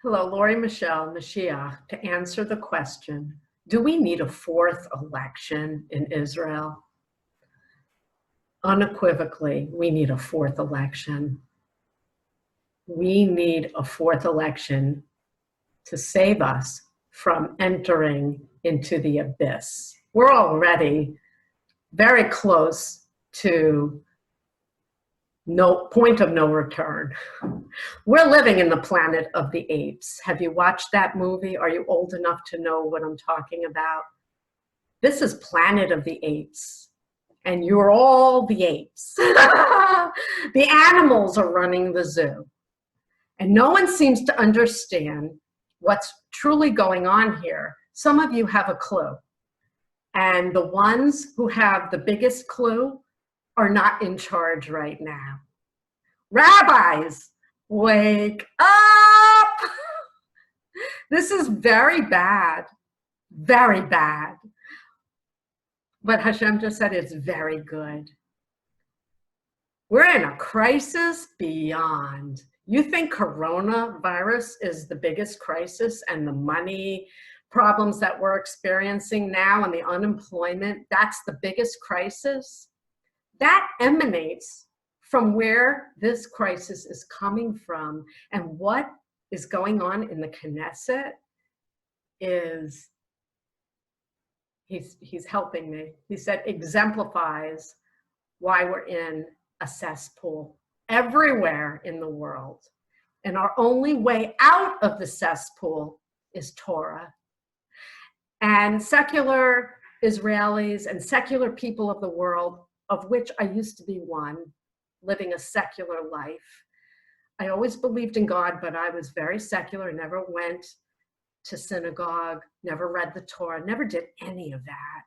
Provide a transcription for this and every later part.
Hello, Lori Michelle Moshiach, to answer the question, do we need a fourth election in Israel? Unequivocally, we need a fourth election. We need a fourth election to save us from entering into the abyss. We're already very close to point of no return. We're living in the planet of the apes. Have you watched that movie? Are you old enough to know what I'm talking about? This is Planet of the Apes, and you're all the apes. The animals are running the zoo, and no one seems to understand what's truly going on here. Some of you have a clue, and the ones who have the biggest clue are not in charge right now. Rabbis, wake up! This is very bad, very bad. But Hashem just said it's very good. We're in a crisis beyond. You think coronavirus is the biggest crisis and the money problems that we're experiencing now and the unemployment, that's the biggest crisis? That emanates from where this crisis is coming from, and what is going on in the Knesset is, he's helping me. He said exemplifies why we're in a cesspool everywhere in the world. And our only way out of the cesspool is Torah. And secular Israelis and secular people of the world, of which I used to be one, living a secular life. I always believed in God, but I was very secular, never went to synagogue, never read the Torah, never did any of that.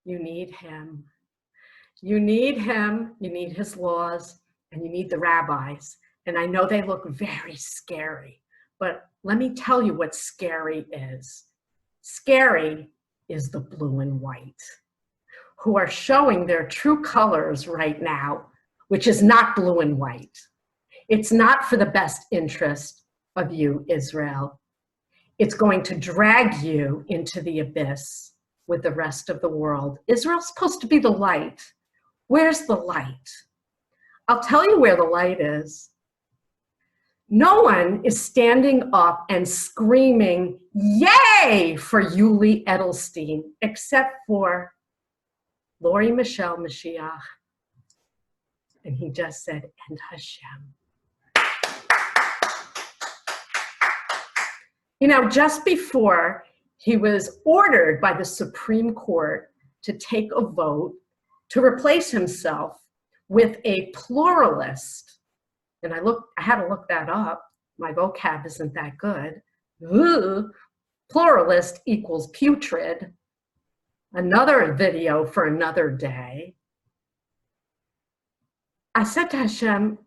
You need him. You need him, you need his laws, and you need the rabbis. And I know they look very scary, but let me tell you what scary is. Scary is the blue and white, who are showing their true colors right now, which is not blue and white. It's not for the best interest of you, Israel. It's going to drag you into the abyss with the rest of the world. Israel's supposed to be the light. Where's the light? I'll tell you where the light is. No one is standing up and screaming, yay, for Yuli Edelstein, except for Lori Michelle Moshiach. And he just said, and Hashem. You know, just before he was ordered by the Supreme Court to take a vote to replace himself with a pluralist, and I had to look that up. My vocab isn't that good. Ooh, pluralist equals putrid. Another video for another day. I said to Hashem,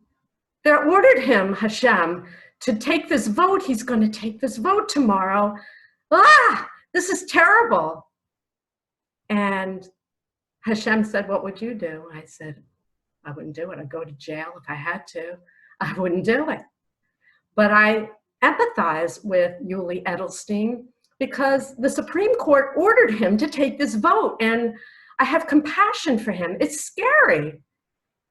they ordered him, Hashem, to take this vote. He's going to take this vote tomorrow. Ah, this is terrible. And Hashem said, what would you do? I said, I wouldn't do it. I'd go to jail if I had to. I wouldn't do it. But I empathize with Yuli Edelstein because the Supreme Court ordered him to take this vote, and I have compassion for him. It's scary.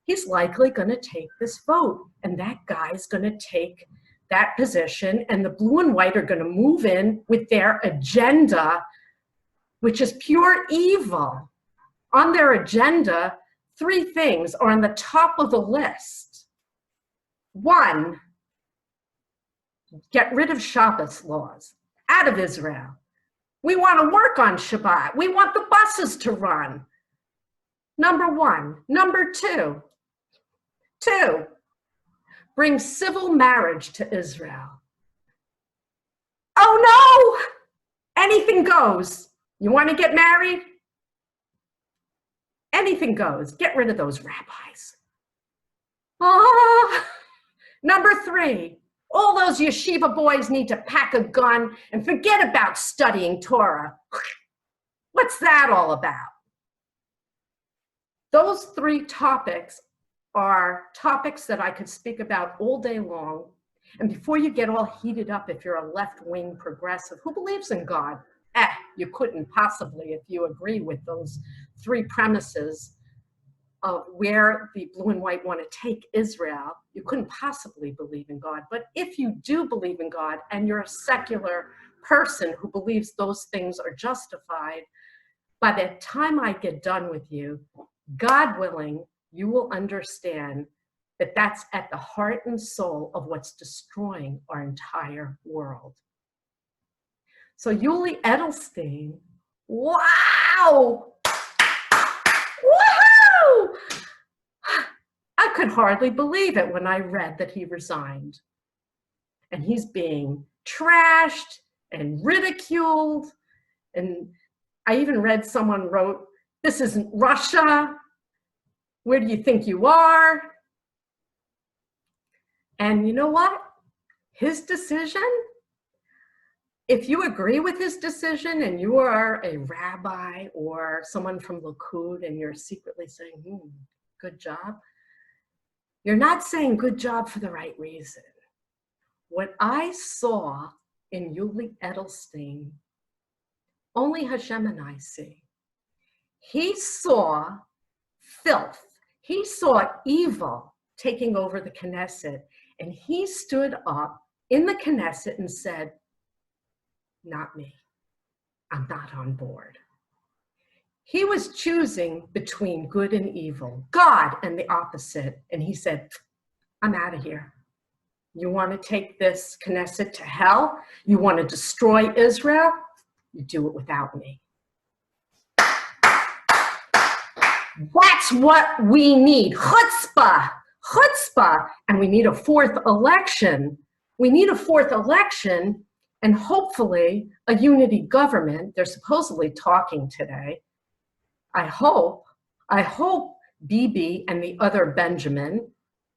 He's likely going to take this vote, and that guy's going to take that position, and the blue and white are going to move in with their agenda, which is pure evil. On their agenda, 3 things are on the top of the list. 1, get rid of Shabbos laws out of Israel. We want to work on Shabbat. We want the buses to run. Number 1. Number 2, bring civil marriage to Israel. Oh no! Anything goes. You want to get married? Anything goes. Get rid of those rabbis. Number 3, all those yeshiva boys need to pack a gun and forget about studying Torah. What's that all about? Those 3 topics are topics that I could speak about all day long, And before you get all heated up, if you're a left-wing progressive who believes in God, you couldn't possibly, if you agree with those three premises of where the blue and white want to take Israel, you couldn't possibly believe in God. But if you do believe in God and you're a secular person who believes those things are justified, by the time I get done with you, God willing, you will understand that that's at the heart and soul of what's destroying our entire world. So Yuli Edelstein, wow! Woohoo! I could hardly believe it when I read that he resigned. And he's being trashed and ridiculed. And I even read someone wrote, "This isn't Russia. Where do you think you are?" And you know what? His decision, if you agree with his decision and you are a rabbi or someone from Likud and you're secretly saying, good job, you're not saying good job for the right reason. What I saw in Yuli Edelstein, only Hashem and I see. He saw filth. He saw evil taking over the Knesset. And he stood up in the Knesset and said, not me. I'm not on board. He was choosing between good and evil, God and the opposite. And he said, I'm out of here. You want to take this Knesset to hell? You want to destroy Israel? You do it without me. That's what we need. Chutzpah. Chutzpah. And we need a fourth election. We need a fourth election and hopefully a unity government. They're supposedly talking today. I hope Bibi and the other Benjamin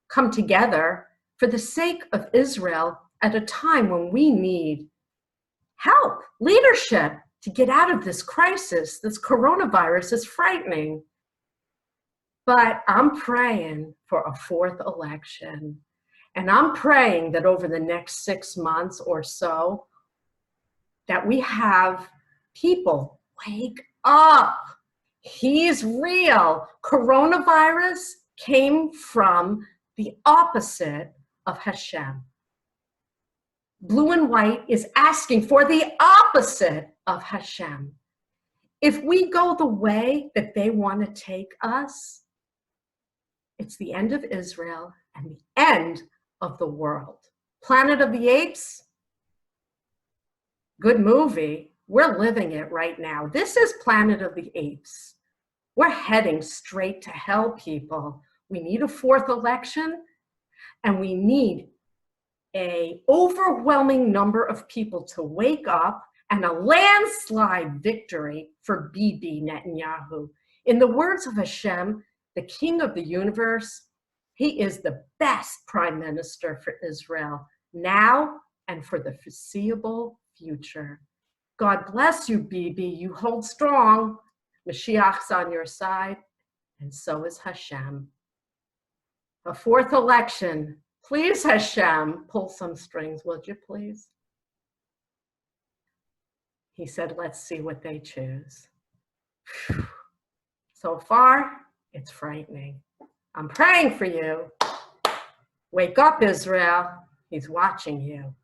come together for the sake of Israel at a time when we need help, leadership to get out of this crisis. This coronavirus is frightening. But I'm praying for a fourth election. And I'm praying that over the next 6 months or so, that we have people wake up. He's real. Coronavirus came from the opposite of Hashem. Blue and white is asking for the opposite of Hashem. If we go the way that they want to take us, it's the end of Israel and the end of the world. Planet of the Apes, good movie. We're living it right now. This is Planet of the Apes. We're heading straight to hell, people. We need a fourth election, and we need an overwhelming number of people to wake up and a landslide victory for Bibi Netanyahu. In the words of Hashem, the King of the universe, he is the best Prime Minister for Israel now and for the foreseeable future. God bless you, Bibi. You hold strong. Mashiach's on your side, and so is Hashem. A fourth election. Please, Hashem, pull some strings, would you please? He said, let's see what they choose. So far, it's frightening. I'm praying for you. Wake up, Israel. He's watching you.